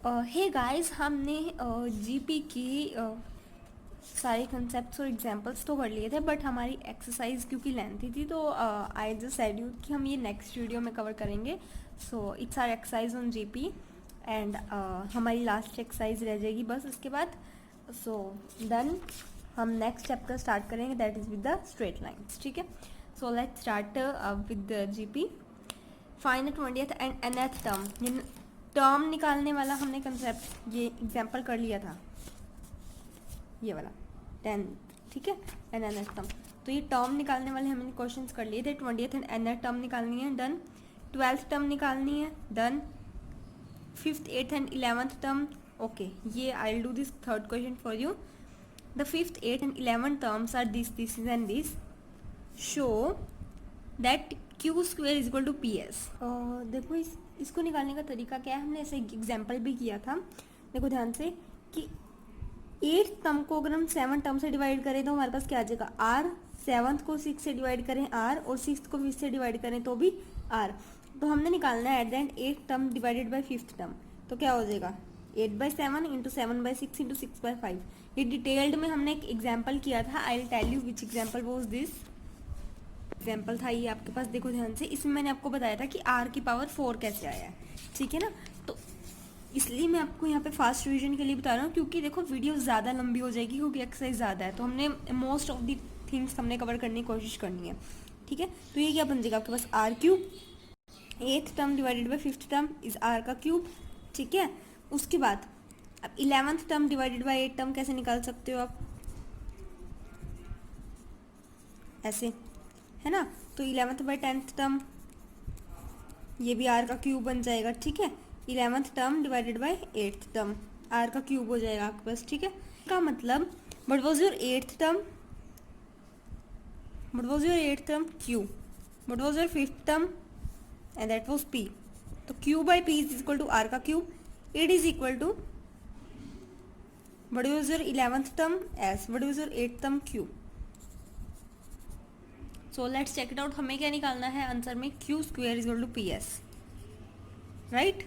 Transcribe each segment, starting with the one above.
Hey guys, हमने GP की सारे कंसेप्ट्स और एग्जांपल्स तो कर लिए थे, बट हमारी एक्सरसाइज क्योंकि लेंथी थी तो आई जस्ट सेड यू कि हम ये नेक्स्ट वीडियो में कवर करेंगे. So it's are exercise on GP and हमारी लास्ट एक्सरसाइज रह जाएगी बस इसके बाद. सो देन हम नेक्स्ट चैप्टर स्टार्ट करेंगे, that is with the straight lines. ठीक है, so let's start with GP. Find the 20th and nth term. Term निकालने वाला हमने कंसेप्ट ये एग्जाम्पल कर लिया था, ये वाला 10. ठीक है, एंड nth टर्म. तो ये टर्म निकालने वाले हमने क्वेश्चंस कर लिए थे. 20th एंड nth टर्म निकालनी है, डन. 12th टर्म निकालनी है, done. 5th 8th and 11th term, okay. ये I will do this third question for you. The 5th 8th and 11th terms are this and this. Show that Q square is equal to P S. देखो इसको निकालने का तरीका क्या है, हमने ऐसे एग्जाम्पल भी किया था. देखो ध्यान से कि 8th टर्म को अगर हम 7 टर्म से डिवाइड करें तो हमारे पास क्या आ जाएगा, आर. 7th को 6 से डिवाइड करें आर, और 6th को 20 से डिवाइड करें तो भी आर. तो हमने निकालना है at the end 8th term divided by 5th term. तो क्या हो जाएगा, 8/7 इंटू 7/6 इंटू 6/5. ये डिटेल्ड में हमने एक एग्जाम्पल किया था. I will tell you which example was this. Example था ये आपके पास, देखो ध्यान से. इसमें मैंने आपको बताया था कि आर की पावर 4 कैसे आया है. ठीक है ना, तो इसलिए मैं आपको यहाँ पे फास्ट रिवीजन के लिए बता रहा हूँ, क्योंकि देखो वीडियो ज़्यादा लंबी हो जाएगी क्योंकि एक्सरसाइज ज़्यादा है. तो हमने मोस्ट ऑफ दी थिंग्स हमने कवर करने की कोशिश करनी है. ठीक है, तो ये क्या बन जाएगा आपके पास, R cube. 8th term divided by 5th term is R का क्यूब. ठीक है, उसके बाद अब 11th term divided by 8th term कैसे निकाल सकते हो आप, ऐसे, है ना. तो 11th बाई 10th टर्म, ये भी आर का क्यूब बन जाएगा. ठीक है, 11th term divided by 8th term, R का क्यूब हो जाएगा आपके पास. ठीक है, का मतलब what was your 8th term, what was your 8th term, Q. What was your 5th term, and that was P. तो Q by P is equal to R का cube. It is equal to what was your 11th term S, what was your 8th term Q. So let's check it out. हमें क्या निकालना है answer में, Q square is equal to P S, right.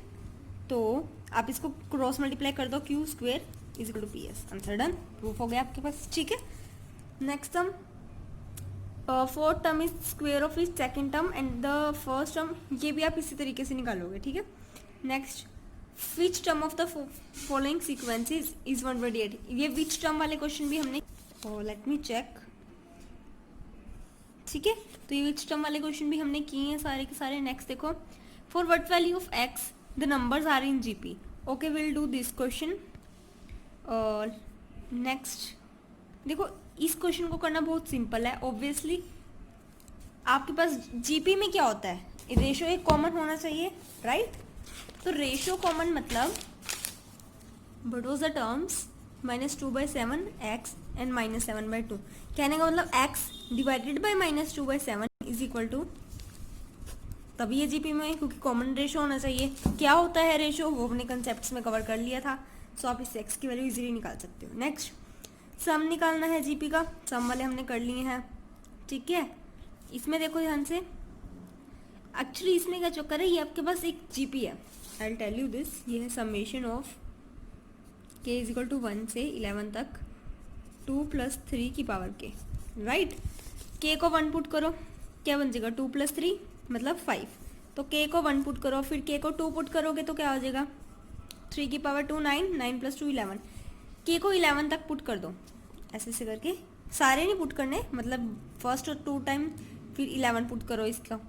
तो आप इसको cross multiply कर दो, Q square is equal to P S. Answer done, proof हो गया आपके पास. ठीक है, next term. 4th term is square of is second term and the first term, ये भी आप इसी तरीके से निकालोगे. ठीक है, next. Which term of the following sequences is 128. ये विच टर्म वाले क्वेश्चन भी हमने, लेट मी चेक. ठीक है, तो ये विच टर्म वाले क्वेश्चन भी हमने किए हैं सारे के सारे. नेक्स्ट देखो, for what value of X the numbers are in GP. Okay, will do this question. Next देखो, इस क्वेश्चन को करना बहुत सिंपल है. ऑब्वियसली आपके पास जीपी में क्या होता है, रेशो एक कॉमन होना चाहिए, राइट. तो रेशो कॉमन मतलब what was the terms, -2/7 X and -7/2. कहने का मतलब X divided by -2/7 is equal to, तभी ये जीपी में, क्योंकि कॉमन रेशो होना चाहिए. क्या होता है रेशो, वो अपने कंसेप्ट्स में कवर कर लिया था. सो आप इस एक्स की वैल्यू इजीली निकाल सकते हो. नेक्स्ट, सम निकालना है जीपी का. सम वाले हमने कर लिए हैं. ठीक है, इसमें देखो ध्यान से. एक्चुअली इसमें क्या चक्कर है, ये आपके पास एक जीपी है. I will tell you this. ये है summation of K is equal to 1 से 11 तक 2 + 3 की पावर के, राइट. के को 1 पुट करो, क्या बन जाएगा, 2 + 3 मतलब 5. तो के को 1 पुट करो, फिर के को 2 पुट करोगे तो क्या हो जाएगा, 3 की पावर 2 9, 9 + 2 11. के को 11 तक पुट कर दो, ऐसे ऐसे करके. सारे नहीं पुट करने, मतलब फर्स्ट और 2 टाइम, फिर 11 पुट करो इसका.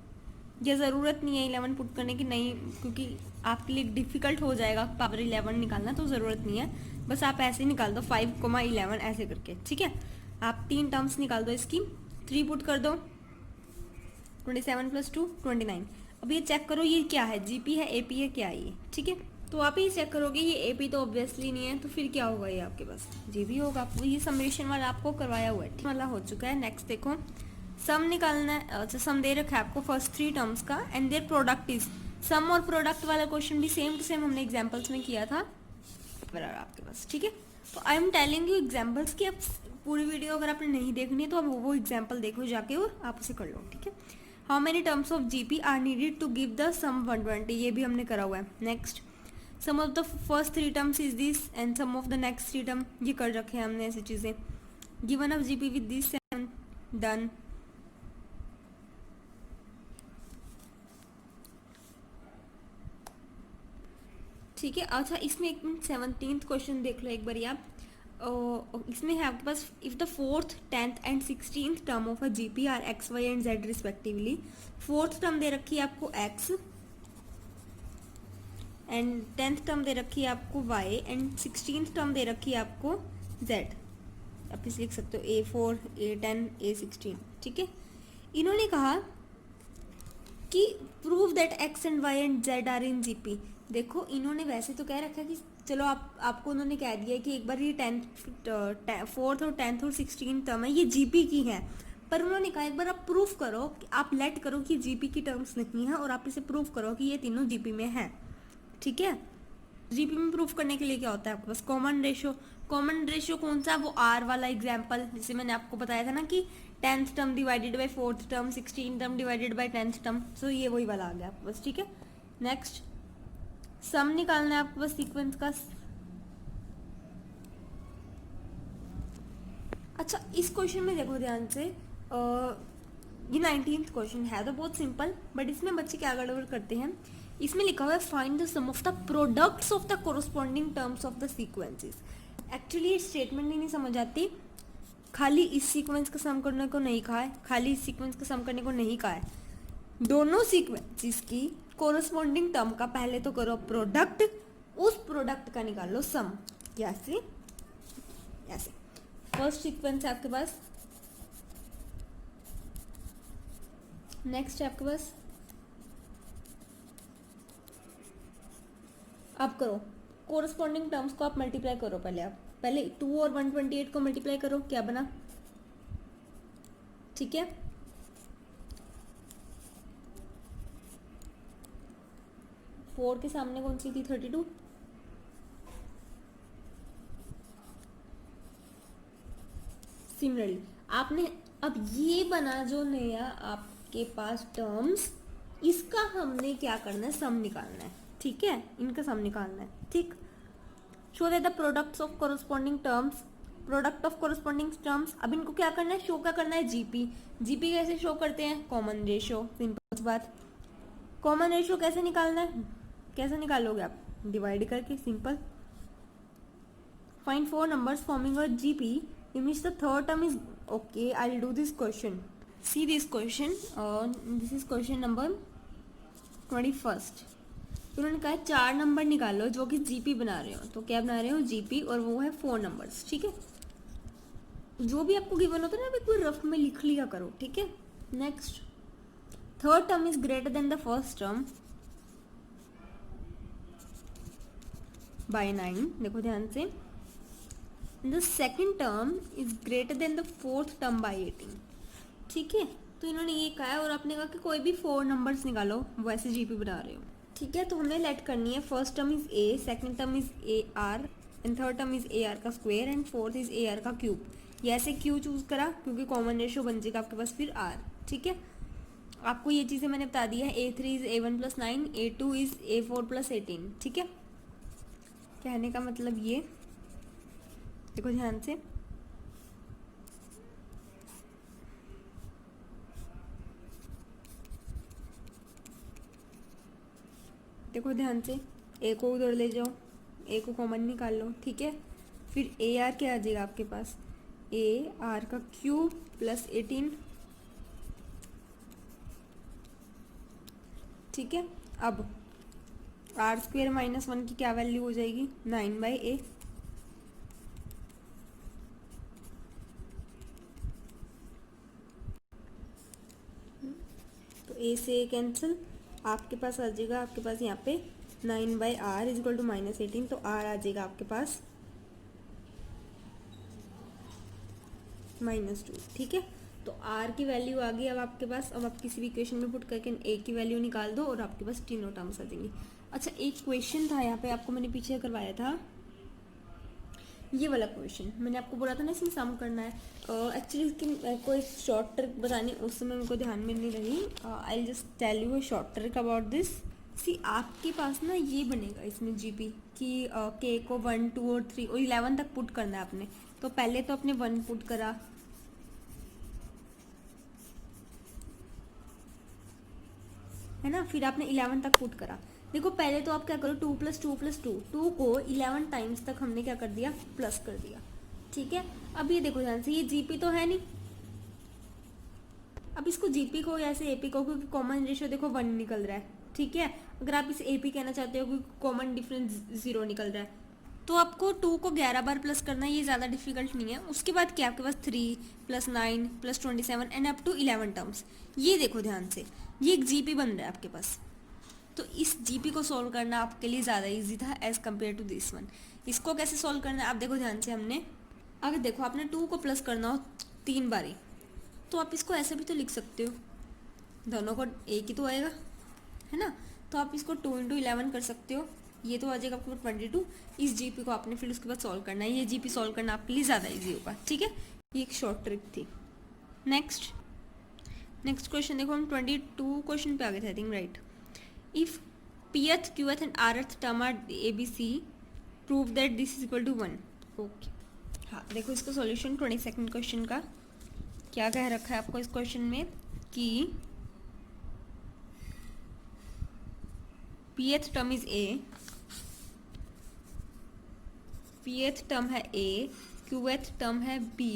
ये ज़रूरत नहीं है 11 पुट करने की, नहीं, क्योंकि आपके लिए डिफ़िकल्ट हो जाएगा पावर 11 निकालना, तो ज़रूरत नहीं है. बस आप ऐसे ही निकाल दो 5,11 ऐसे करके. ठीक है, आप 3 टर्म्स निकाल दो इसकी. 3 पुट कर दो, 27 + 2 29. अब ये चेक करो ये क्या है, जीपी है, एपी है, क्या है ये. ठीक है, तो आप ही चेक करोगे, ये एपी तो ऑब्वियसली नहीं है, तो फिर क्या होगा, ये आपके पास जीपी होगा. ये समेशन वाला आपको करवाया हुआ है, वाला हो चुका है. नेक्स्ट देखो, सम निकालना है. अच्छा, सम दे रखा है आपको फर्स्ट 3 टर्म्स का एंड देयर प्रोडक्ट इज. सम और प्रोडक्ट वाला क्वेश्चन भी सेम टू सेम हमने एग्जांपल्स में किया था बराबर आपके पास. ठीक है, तो I am telling you examples की. अब पूरी वीडियो अगर आपने नहीं देखनी है तो आप वो एग्जांपल देखो जाके और आप उसे कर लो. ठीक है, how many terms of GP are needed to give the sum 120. ये भी हमने करा हुआ है. Next, sum of the first 3 terms is this and sum of the next 3 term, ये कर रखे हैं हमने ऐसी चीज़ें. Given of GP with this 7 done. ठीक है. अच्छा इसमें एक 17th क्वेश्चन देख लो एक बार आप. इसमें है आपके पास if the 4th 10th and 16th term of a GP are X Y and Z respectively. 4th term दे रखी है आपको एक्स एंड 10th टर्म दे रखी है आपको y एंड 16th टर्म दे रखी है आपको z. आप इसे लिख सकते हो A4 A10 A16. ठीक है. इन्होंने कहा कि prove that x and y and z are in GP. देखो इन्होंने वैसे तो कह रखा है कि चलो आपको उन्होंने कह दिया कि एक बार ये 4th और 10th और 16th टर्म है ये जीपी की है, पर उन्होंने कहा एक बार आप प्रूफ करो कि आप लेट करो कि जीपी की टर्म्स नहीं है और आप इसे प्रूफ करो कि ये तीनों जीपी में है. ठीक है. जीपी में प्रूफ करने के लिए क्या होता है आपके पास कॉमन रेशियो. कॉमन रेशियो कौन सा, वो आर वाला एग्जाम्पल जिसे मैंने आपको बताया था ना कि 10th term divided by 4th term 16th term divided by 10th term. So ये वही वाला आ गया आपके पास. ठीक है. नेक्स्ट सम निकालना है आपके पास सीक्वेंस का. अच्छा इस क्वेश्चन में देखो ध्यान से, ये 19th क्वेश्चन है तो बहुत सिंपल, बट इसमें बच्चे क्या गड़बड़ करते हैं. इसमें लिखा हुआ है find the sum of the products of the corresponding terms of the sequences. Actually ये स्टेटमेंट ही नहीं समझ आती. खाली इस सीक्वेंस का सम करने को नहीं कहा है, खाली इस सीक्वेंस का सम करने को नहीं कहा है. दोनों सीक्वेंसेस की कोरस्पॉन्डिंग टर्म का पहले तो करो प्रोडक्ट, उस प्रोडक्ट का निकाल लो सम. ऐसे ऐसे फर्स्ट सीक्वेंस है आपके पास. नेक्स्ट है आपके पास, आप करो कोरस्पॉन्डिंग टर्म्स को आप मल्टीप्लाई करो. पहले 2 और 128 को मल्टीप्लाई करो, क्या बना. ठीक है. फोर के सामने कौन सी थी 32. सिमिलरली आपने अब ये बना जो नया आपके पास टर्म्स, इसका हमने क्या करना है सम निकालना है. ठीक है. इनका सम निकालना है. ठीक. Show that the products of corresponding terms, product of corresponding terms. अब इनको क्या करना है, शो क्या करना है जीपी. जीपी कैसे शो करते हैं, कॉमन रेशियो. सिंपल सी बात. कॉमन रेशियो कैसे निकालना है, कैसे निकालोगे आप, डिवाइड करके. Simple. Find 4 numbers forming a GP in which the third term is okay. I'll do this question. See this question. This is question number 21st. उन्होंने कहा 4 नंबर निकालो जो कि जीपी बना रहे हो. तो क्या बना रहे हो, जीपी, और वो है 4 नंबर्स. ठीक है. जो भी आपको गिवन होता है ना कोई रफ में लिख लिया करो. ठीक है. Next, third term is greater than the first term by 9. देखो ध्यान से. The second term is greater than the fourth term by 18. ठीक है. तो इन्होंने ये कहा है और आपने कहा कि कोई भी 4 नंबर्स निकालो, वैसे जीपी बना रहे हो. ठीक है. तो हमने लेट करनी है first term is A, second term is A R and third term is A R का square and fourth is A R का क्यूब. ये ऐसे क्यों चूज करा, क्योंकि कॉमन रेशियो बन जाएगा आपके पास फिर आर. ठीक है. आपको ये चीज़ें मैंने बता दी है. A3 is A1 + 9, A2 is A4 + 18. ठीक है. कहने का मतलब ये, देखो ध्यान से. देखो ध्यान से, ए को उधर ले जाओ, ए को कॉमन निकाल लो. ठीक है. फिर ए आर क्या आ जाएगा आपके पास, ए आर का क्यूब प्लस 18. ठीक है. अब r² - 1 की क्या वैल्यू हो जाएगी, 9/a. तो ए से ए कैंसिल, आपके पास आ जाएगा आपके पास यहाँ पे 9/r = -18. तो r आ जाएगा आपके पास -2. ठीक है. तो r की वैल्यू आ गई अब आपके पास. अब आप किसी भी इक्वेशन में पुट करके a की वैल्यू निकाल दो और आपके पास तीनों टर्म्स आ जाएंगी. अच्छा एक क्वेश्चन था यहाँ पे, आपको मैंने पीछे करवाया था ये वाला क्वेश्चन. मैंने आपको बोला था ना इसमें सम करना है. एक्चुअली इसकी कोई शॉर्ट ट्रिक बतानी उस समय मेरे को ध्यान में नहीं रही. I just tell you a short trick about this. See आपके पास ना ये बनेगा इसमें जीपी कि के को 1 2 और 3 और 11 तक पुट करना है आपने। तो पहले तो आपने 1 पुट करा, है ना, फिर आपने 11 तक पुट करा। देखो पहले तो आप क्या करो, 2 + 2 + 2, 2 को 11 टाइम्स तक हमने क्या कर दिया, प्लस कर दिया। ठीक है, अब ये देखो ध्यान से, ये जीपी तो है नहीं, अब इसको जीपी को ऐसे एपी को, क्योंकि कॉमन रेशियो देखो 1 निकल रहा है। ठीक है, अगर आप इसे एपी कहना चाहते हो क्योंकि कॉमन डिफरेंस 0 निकल रहा है, तो आपको 2 को 11 बार प्लस करना है, ये ज़्यादा डिफिकल्ट नहीं है। उसके बाद क्या आपके पास 3 + 9 + 27 एंड अप टू 11 टर्म्स। ये देखो ध्यान से, ये एक जीपी बन रहा है आपके पास। तो इस जीपी को सॉल्व करना आपके लिए ज़्यादा इजी था as compare to this one. इसको कैसे सॉल्व करना है आप देखो ध्यान से, हमने अगर देखो आपने 2 को प्लस करना हो 3 बारी, तो आप इसको ऐसे भी तो लिख सकते हो, दोनों को एक ही तो आएगा, है ना। तो आप इसको 2 × 11 कर सकते हो, ये तो आ जाएगा आपको 22। इस जीपी को आपने फिर उसके बाद सॉल्व करना है, ये जीपी सॉल्व करना आपके लिए ज़्यादा इजी होगा। ठीक है, ये एक शॉर्ट ट्रिक थी। नेक्स्ट क्वेश्चन देखो, हम 22 क्वेश्चन पे आ गए थे I think, right. If pth qth and rth term are abc, prove that this is equal to 1। Okay, हाँ देखो इसका सॉल्यूशन 22nd क्वेश्चन का क्या कह रखा है आपको इस क्वेश्चन में कि pth term is a, pth term है a, qth टर्म है b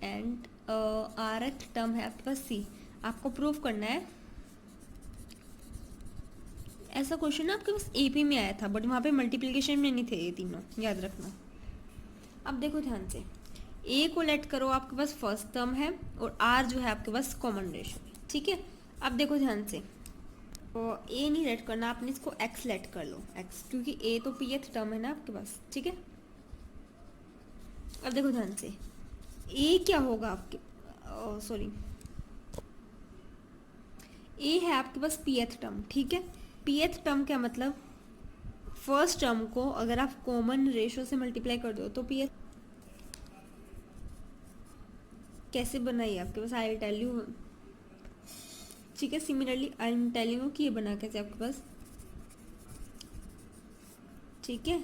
एंड rth टर्म है आपके पास c। आपको प्रूव करना है। ऐसा क्वेश्चन ना आपके पास एपी में आया था, बट वहाँ पे मल्टीप्लिकेशन में नहीं थे ये तीनों, याद रखना। अब देखो ध्यान से, ए को लेट करो, आपके पास फर्स्ट टर्म है और आर जो है आपके पास कॉमन रेशियो है। ठीक है, अब देखो ध्यान से, और ए नहीं लेट करना, आपने इसको एक्स लेट कर लो, एक्स, क्योंकि ए तो pth टर्म है ना आपके पास। ठीक है, अब देखो ध्यान से, ए क्या होगा आपके, सॉरी, ए है आपके पास pth टर्म। ठीक है, pth टर्म क्या मतलब, फर्स्ट टर्म को अगर आप कॉमन रेशियो से मल्टीप्लाई कर दो तो pth कैसे बनाइए आपके पास, आई विल टेल यू। ठीक है, similarly I am telling you कि ये बना कैसे आपके पास। ठीक है,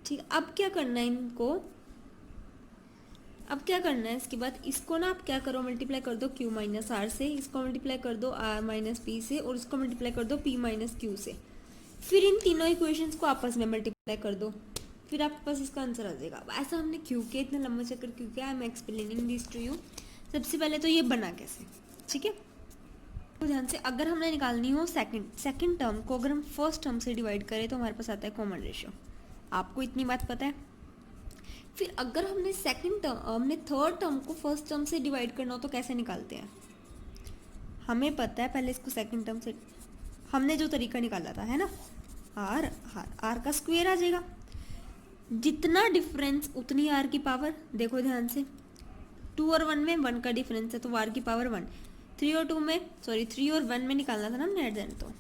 ठीक, अब क्या करना है इनको, अब क्या करना है इसके बाद, इसको ना आप क्या करो, मल्टीप्लाई कर दो q - r से, इसको मल्टीप्लाई कर दो r - p से, और इसको मल्टीप्लाई कर दो p - q से। फिर इन तीनों इक्वेशंस को आपस में मल्टीप्लाई कर दो, फिर आपके पास इसका आंसर आ जाएगा। ऐसा हमने क्यों किया, इतना लंबा चक्कर क्यों किया, I am explaining this to you. सबसे पहले तो ये बना कैसे, ठीक है, तो ध्यान से, अगर हमने निकालनी हो सेकंड टर्म को अगर हम फर्स्ट टर्म से डिवाइड करें तो हमारे पास आता है कॉमन रेशियो। आपको इतनी बात पता है। फिर अगर हमने थर्ड टर्म को फर्स्ट टर्म से डिवाइड करना हो तो कैसे निकालते हैं, हमें पता है। पहले इसको सेकंड टर्म से हमने जो तरीका निकाला था, है ना, आर का स्क्वायर आ जाएगा, जितना डिफरेंस उतनी आर की पावर। देखो ध्यान से, 2 और 1 में 1 का डिफरेंस है तो आर की पावर 1। 3 और 1 में निकालना था ना हमने एट द एंड, तो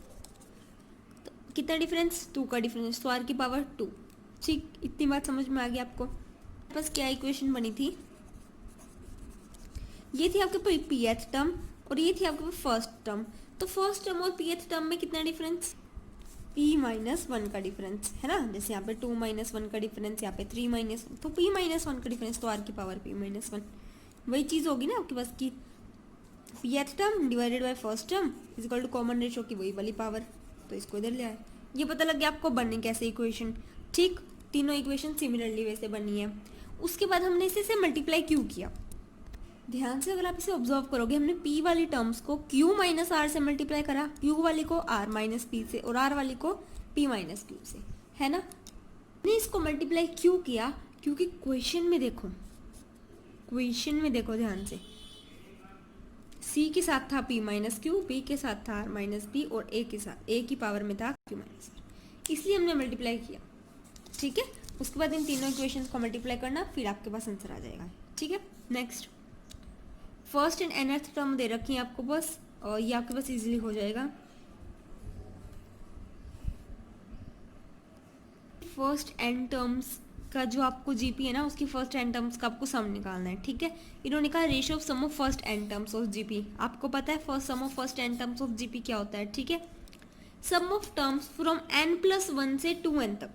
कितना डिफरेंस, 2 का डिफरेंस, तो आर की पावर 2। ठीक, इतनी बात समझ में आ गई आपको। बस क्या इक्वेशन बनी थी, ये थी आपके pth टर्म और ये थी आपके फर्स्ट टर्म। तो फर्स्ट टर्म और pth टर्म में कितना डिफरेंस, p - 1 का डिफरेंस, है ना। जैसे यहाँ पे 2 - 1 का डिफरेंस, यहाँ पे 3 - 1, तो p - 1 का डिफरेंस, तो r की पावर p - 1। वही चीज़ होगी ना आपके पास की pth term divided by first term is equal to common ratio की वही वाली पावर। तो इसको इधर ले आए, ये पता लग गया आपको बनने कैसे इक्वेशन। ठीक, तीनों इक्वेशन सिमिलरली वैसे बनी है। उसके बाद हमने इसे से मल्टीप्लाई क्यों किया, ध्यान से अगर आप इसे ऑब्जर्व करोगे, हमने p वाली टर्म्स को q - r से मल्टीप्लाई करा, q वाली को r - p से और r वाली को p - q से, है ना। हमने इसको मल्टीप्लाई क्यों किया, क्योंकि क्वेश्चन में देखो ध्यान से, c के साथ था p - q, b के साथ था r - p और a के साथ a की पावर में था q - r, इसलिए हमने मल्टीप्लाई किया। ठीक है, उसके बाद इन तीनों इक्वेशंस को मल्टीप्लाई करना, फिर आपके पास आंसर आ जाएगा। ठीक है, next, first and nth term दे रखी है आपको बस, और ये आपके पास इजीली हो जाएगा। फर्स्ट n टर्म्स का जो आपको जीपी है ना उसकी फर्स्ट एन टर्म्स का आपको सम निकालना है, ठीक है। इन्होंने कहा ratio of sum of first N terms of GP. आपको पता है first sum of first N terms of GP क्या होता है, ठीक है। सम ऑफ टर्म्स फ्रॉम n+1 से 2n तक,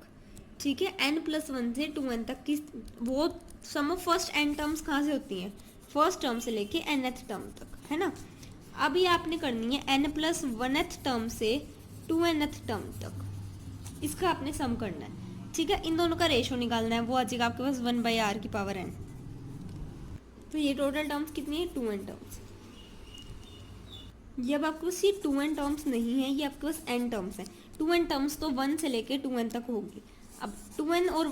ठीक है। n+1 से 2n तक की वो सम ऑफ फर्स्ट एन टर्म्स कहाँ से होती हैं, फर्स्ट टर्म से लेके nth टर्म तक, है ना। अब ये आपने करनी है n+1th टर्म से 2nth टर्म तक, इसका आपने सम करना है, ठीक है। इन दोनों का रेशो निकालना है, वो आ जाएगा आपके पास 1/r की पावर n। तो ये टोटल टर्म्स कितनी है, 2n टर्म्स। ये अब आपके पास ये 2n टर्म्स नहीं है, ये आपके पास n टर्म्स है। 2n टर्म्स तो 1 से लेके 2n तक होगी। अब 2n और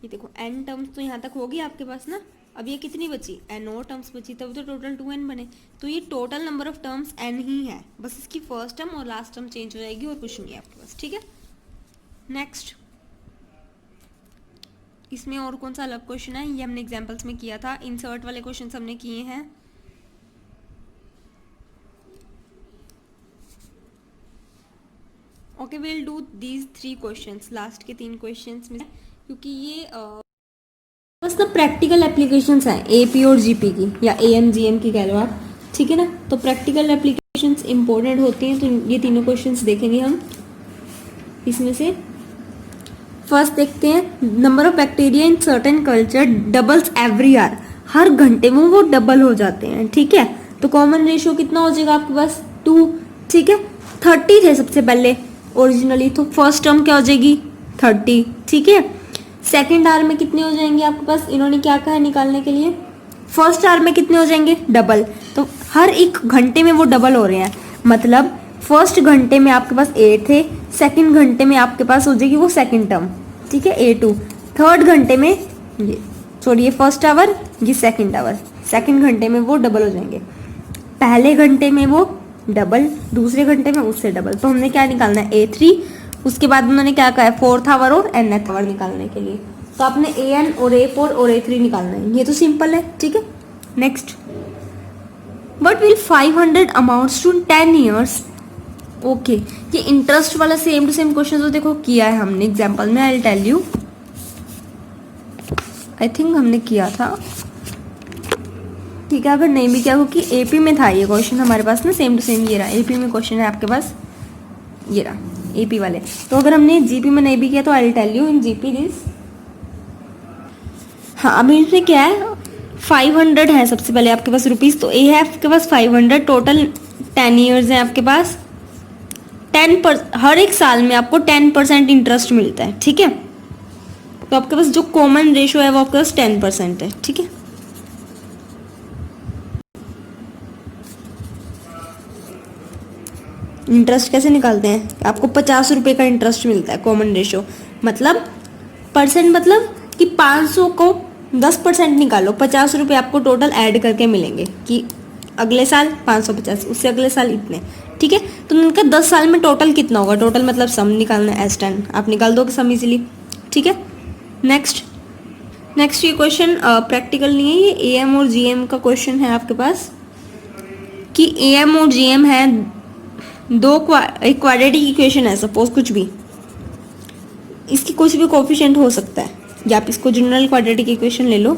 ये देखो n टर्म्स तो यहाँ तक होगी आपके पास ना। अब ये कितनी बची, n और टर्म्स बची, तब तो टोटल 2n बने। तो ये total number of terms n ही है, बस इसकी फर्स्ट टर्म और लास्ट टर्म चेंज हो जाएगी और कुछ नहीं है आपके पास, ठीक है। नेक्स्ट, इसमें और कौन सा अलग क्वेश्चन है, ये हमने एग्जांपल्स में किया था। इंसर्ट वाले क्वेश्चन हमने किए हैं। Okay, will do these 3 questions, last के 3 क्वेश्चंस में, क्योंकि ये बस ना प्रैक्टिकल एप्लीकेशंस हैं एपी और जीपी की, या एएम जीएम की कह लो आप, ठीक है ना। तो प्रैक्टिकल एप्लीकेशंस इंपॉर्टेंट होती हैं, तो ये तीनों क्वेश्चंस देखेंगे हम। इसमें से फर्स्ट देखते हैं, number of bacteria in certain culture doubles every hour, हर घंटे में वो डबल हो जाते हैं, ठीक है। तो कॉमन रेशियो कितना हो जाएगा आपके पास, 2, ठीक है। 30 थे सबसे पहले ओरिजिनली, तो फर्स्ट टर्म क्या हो जाएगी 30, ठीक है। सेकेंड आवर में कितने हो जाएंगे आपके पास, इन्होंने क्या कहा है निकालने के लिए, फर्स्ट आवर में कितने हो जाएंगे डबल। तो हर एक घंटे में वो डबल हो रहे हैं, मतलब फर्स्ट घंटे में आपके पास 8 थे, सेकंड घंटे में आपके पास हो जाएगी वो सेकंड टर्म, ठीक है, A2। थर्ड घंटे में ये सॉरी ये फर्स्ट आवर, ये सेकंड आवर, सेकंड घंटे में वो डबल हो जाएंगे। पहले घंटे में वो डबल, दूसरे घंटे में उससे डबल। तो हमने क्या निकालना है, A3। उसके बाद उन्होंने क्या कहा है, 4th आवर और nth आवर निकालने के लिए। तो आपने AN और A4 और A3 निकालना है, ये तो सिंपल है, ठीक है। Next, but will 500 amounts to 10 years. Okay, ये इंटरेस्ट वाला सेम टू सेम क्वेश्चन तो देखो किया है हमने एग्जाम्पल में, I tell you, I think हमने किया था, ठीक है। अगर नहीं भी किया, क्योंकि एपी में था ये क्वेश्चन हमारे पास ना, सेम टू सेम ये रहा, एपी में क्वेश्चन है आपके पास, ये रहा एपी वाले। तो अगर हमने जीपी में नहीं भी किया तो I tell you in GP this. हाँ, अभी इसमें क्या है, 500 है सबसे पहले आपके पास रुपीज़, तो ए है आपके पास 500, टोटल 10 ईयर्स हैं आपके पास। 10% हर एक साल में आपको 10% इंटरेस्ट मिलता है, ठीक है। तो आपके पास जो कॉमन रेशो है वो आपके पास 10% है, ठीक है। इंटरेस्ट कैसे निकालते हैं, आपको 50 रुपये का इंटरेस्ट मिलता है कॉमन रेशो, मतलब परसेंट, मतलब कि 500 को 10% निकालो, 50 रुपये आपको टोटल ऐड करके मिलेंगे कि अगले साल 550, उससे अगले साल इतने, ठीक है। तो उनका 10 साल में टोटल कितना होगा, टोटल मतलब सम निकालना है, S10 आप निकाल दोगे सम इजीली, ठीक है। नेक्स्ट ये क्वेश्चन प्रैक्टिकल नहीं है, ये AM और GM का क्वेश्चन है आपके पास, कि AM और GM है एक क्वाड्रेटिक इक्वेशन है, सपोज कुछ भी, इसकी कुछ भी कोफिशिएंट हो सकता है, या आप इसको जनरल क्वाड्रेटिक इक्वेशन ले लो,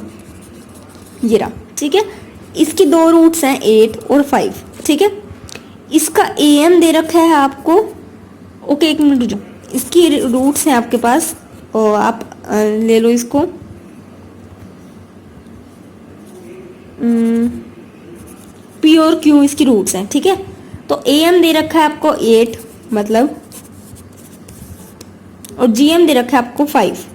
ये रहा, ठीक है। इसकी 2 रूट्स हैं 8 और 5, ठीक है। इसका AM दे रखा है आपको, ओके एक मिनट रुको, इसकी रूट्स हैं आपके पास, और आप ले लो इसको, P और Q इसकी रूट्स हैं, ठीक है। तो AM दे रखा है आपको 8 मतलब, और GM दे रखा है आपको 5।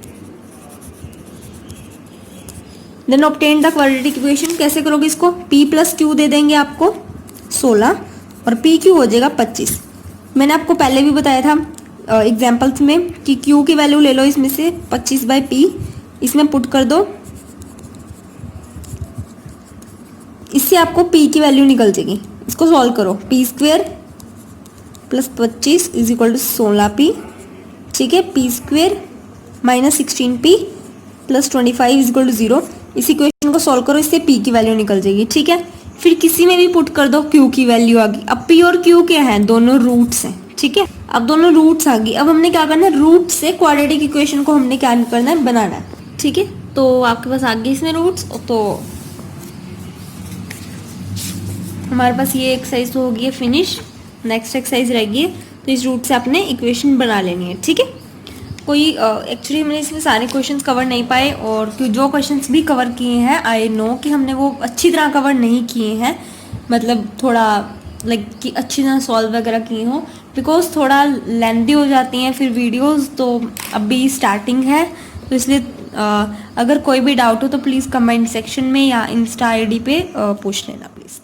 Then obtain the quadratic equation, कैसे करोगे इसको, P + Q दे देंगे आपको 16 और PQ हो जाएगा 25। मैंने आपको पहले भी बताया था एग्जाम्पल्स में कि Q की वैल्यू ले लो इसमें से 25/P, इसमें पुट कर दो, इससे आपको P की वैल्यू निकल जाएगी। इसको सॉल्व करो, P² + 25 = 16P, ठीक है। P² - 16P + 25 = 0। इस इक्वेशन को सॉल्व करो, इससे P की वैल्यू निकल जाएगी, ठीक है। फिर किसी में भी पुट कर दो, Q की वैल्यू आ गई। अब P और Q क्या है, दोनों रूट्स हैं, ठीक है। अब दोनों रूट्स आ गई, अब हमने क्या करना है, रूट से क्वाड्रेटिक इक्वेशन को हमने क्या करना है, बनाना है, ठीक है। तो आपके पास आ गए इसमें रूट्स, तो हमारे पास ये एक्सरसाइज तो होगी फिनिश। नेक्स्ट एक्सरसाइज रहेगी, तो इस रूट से आपने इक्वेशन बना लेनी है, ठीक है। कोई एक्चुअली मैंने इसमें सारे क्वेश्चंस कवर नहीं पाए, और जो क्वेश्चंस भी कवर किए हैं आई नो कि हमने वो अच्छी तरह कवर नहीं किए हैं, मतलब थोड़ा लाइक कि अच्छी तरह सॉल्व वगैरह किए हों, बिकॉज थोड़ा लेंदी हो जाती हैं फिर वीडियोस, तो अभी स्टार्टिंग है, तो इसलिए अगर कोई भी डाउट हो तो प्लीज़ कमेंट सेक्शन में या इंस्टा आईडी पे पूछ लेना प्लीज़।